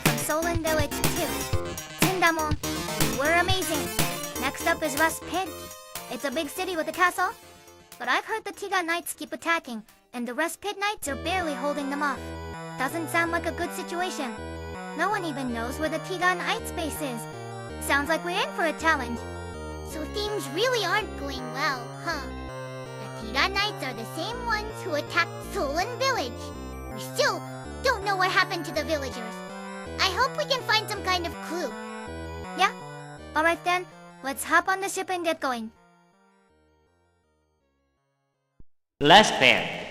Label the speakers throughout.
Speaker 1: from Solon Village too. Zundamon, we're amazing. Next up is Lesfid. It's a big city with a castle. But I've heard the Tiga Knights keep attacking, and the Lesfid Knights are barely holding them off. Doesn't sound like a good situation. No one even knows where the Tiga Knights base is. Sounds like we're in for a challenge.
Speaker 2: So things really aren't going well, huh? The Tiga Knights are the same ones who attacked Solon Village. We still don't know what happened to the villagers. I hope we can find some kind of clue.
Speaker 1: Yeah? Alright then, let's hop on the ship and get going.
Speaker 3: Lesfid.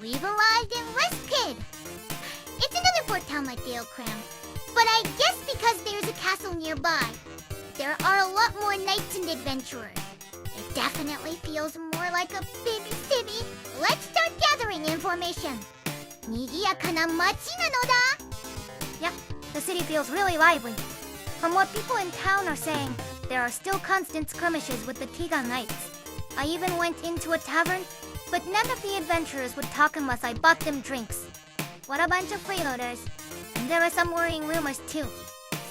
Speaker 2: We've arrived in Lesfid. It's another port town like Dale Cram, but I guess because there's a castle nearby, there are a lot more knights and adventurers. It definitely feels more like a big city. Let's start gathering information. 賑やかな街なのだ.
Speaker 1: Yeah, the city feels really lively. From what people in town are saying, there are still constant skirmishes with the Tiga Knights. I even went into a tavern, but none of the adventurers would talk unless I bought them drinks. What a bunch of freeloaders. And there are some worrying rumors too.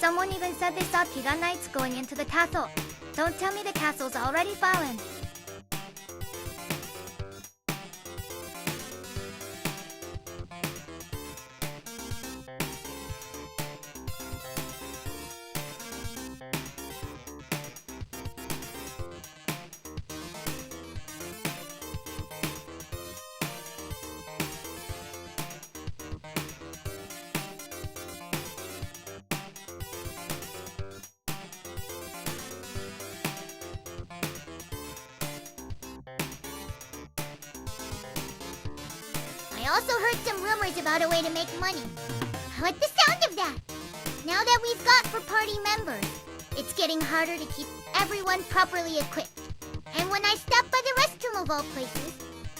Speaker 1: Someone even said they saw Tiga Knights going into the castle. Don't tell me the castle's already fallen.
Speaker 2: I also heard some rumors about a way to make money. I like the sound of that. Now that we've got for party members, it's getting harder to keep everyone properly equipped. And when I stopped by the restroom of all places,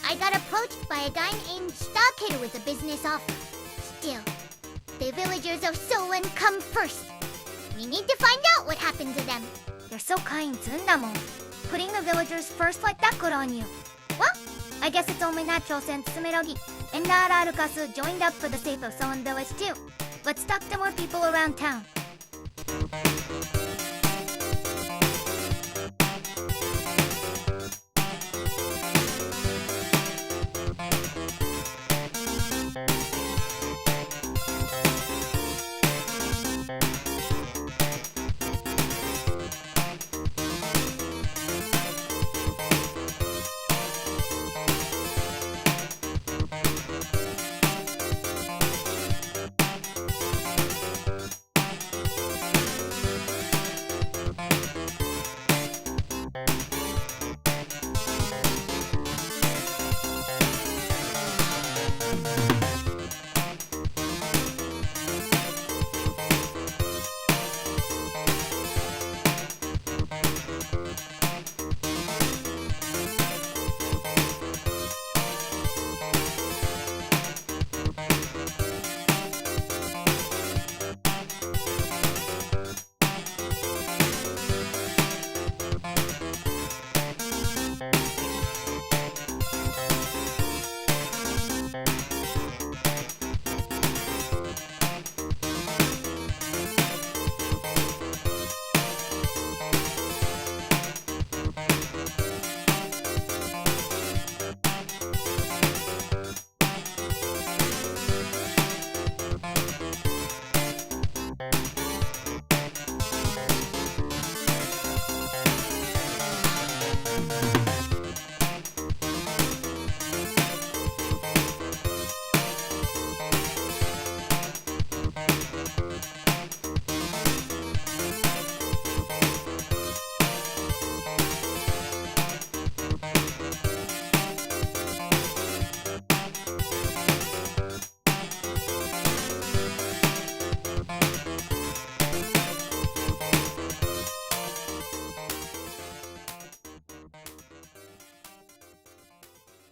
Speaker 2: I got approached by a guy named Stockhitter with a business offer. Still, the villagers of Solen come first. We need to find out what happened to them.
Speaker 1: You're so kind, Zundamon. Putting the villagers first like that good on you. Well, I guess it's only natural since Sumerogi and Nararukasu joined up for the sake of Solen village too. Let's talk to more people around town.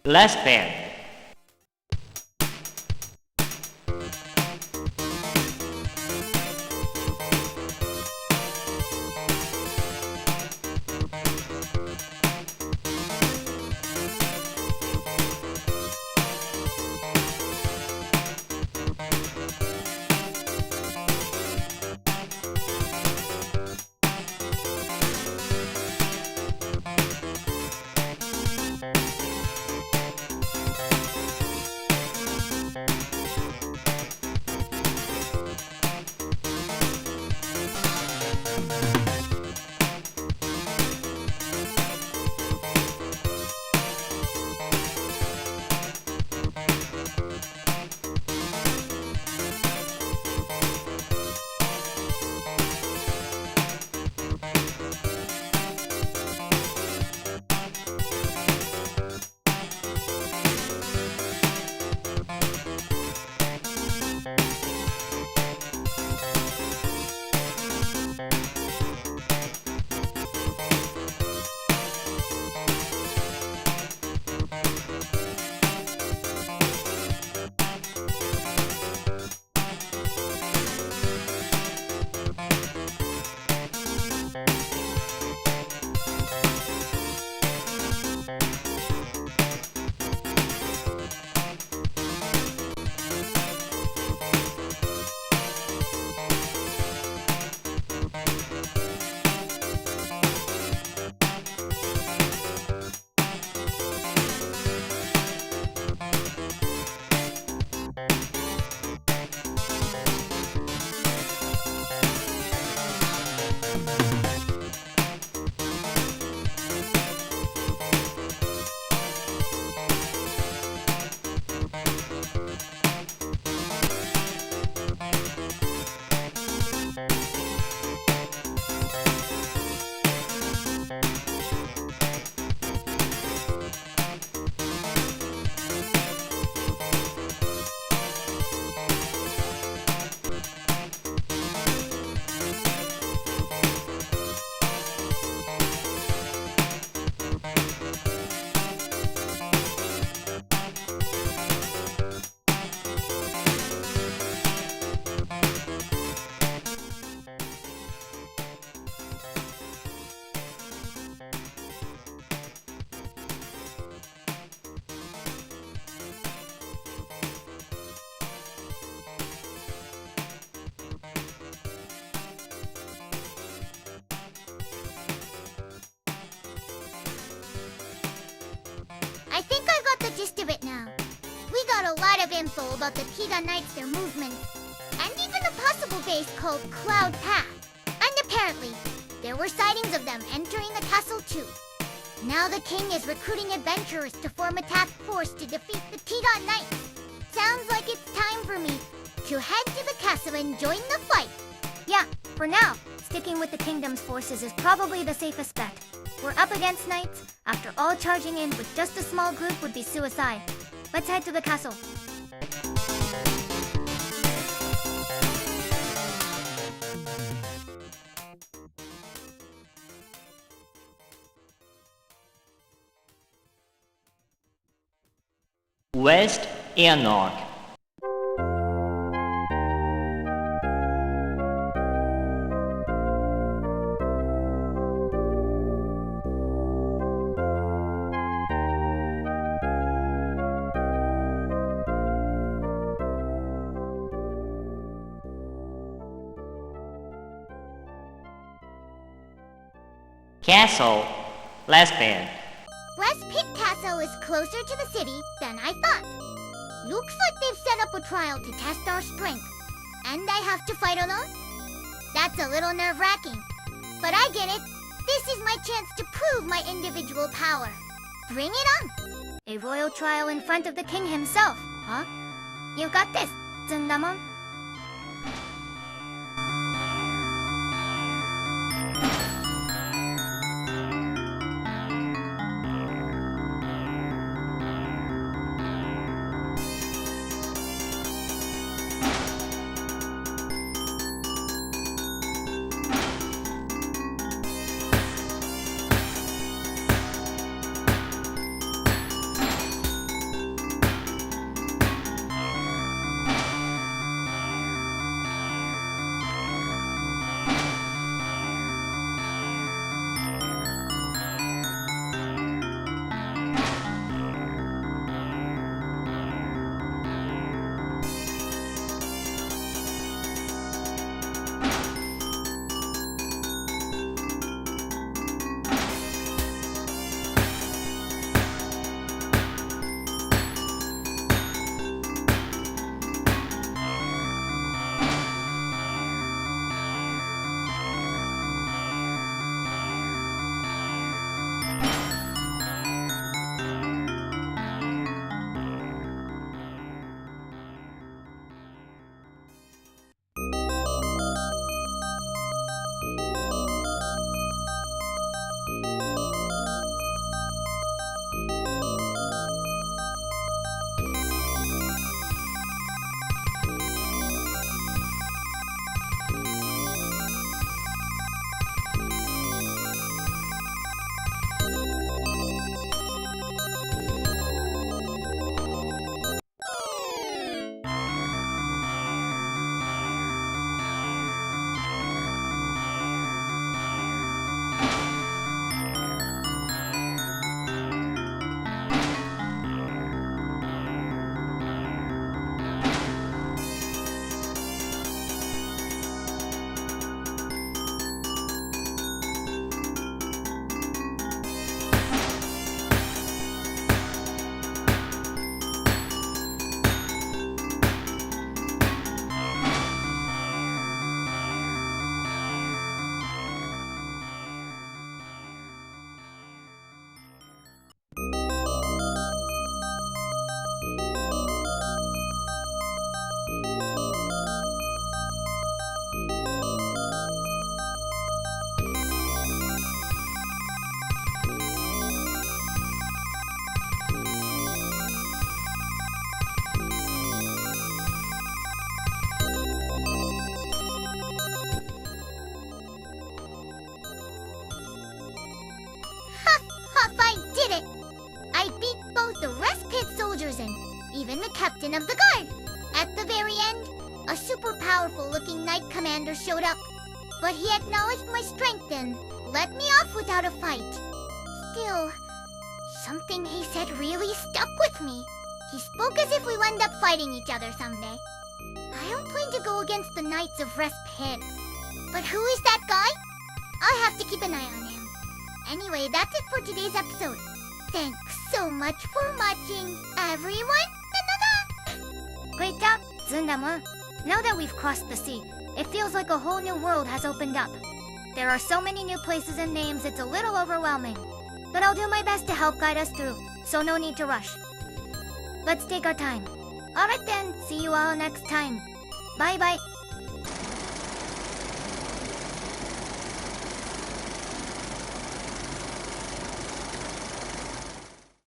Speaker 3: Lesfid.
Speaker 2: of info about the Tiga Knights, their movements, and even a possible base called Cloud Path. And apparently, there were sightings of them entering the castle too. Now the king is recruiting adventurers to form a task force to defeat the Tiga Knights. Sounds like it's time for me to head to the castle and join the fight.
Speaker 1: Yeah, for now, sticking with the kingdom's forces is probably the safest bet. We're up against knights. After all, charging in with just a small group would be suicide. Let's head to the castle.
Speaker 3: West and North. Castle, Lesfid.
Speaker 2: Lesfid Castle is closer to the city than I thought. Looks like they've set up a trial to test our strength. And I have to fight alone? That's a little nerve-wracking. But I get it. This is my chance to prove my individual power. Bring it on!
Speaker 1: A royal trial in front of the king himself, huh? You got this, Zundamon.
Speaker 2: even the captain of the guard. At the very end, a super powerful looking knight commander showed up, but he acknowledged my strength and let me off without a fight. Still, something he said really stuck with me. He spoke as if we'll end up fighting each other someday. I don't plan to go against the Knights of Lesfid. But who is that guy? I'll have to keep an eye on him. Anyway, that's it for today's episode. Thanks so much for watching, everyone.
Speaker 1: Great job, Zundamon. Now that we've crossed the sea, it feels like a whole new world has opened up. There are so many new places and names, it's a little overwhelming. But I'll do my best to help guide us through, so no need to rush. Let's take our time. Alright then, see you all next time. Bye bye.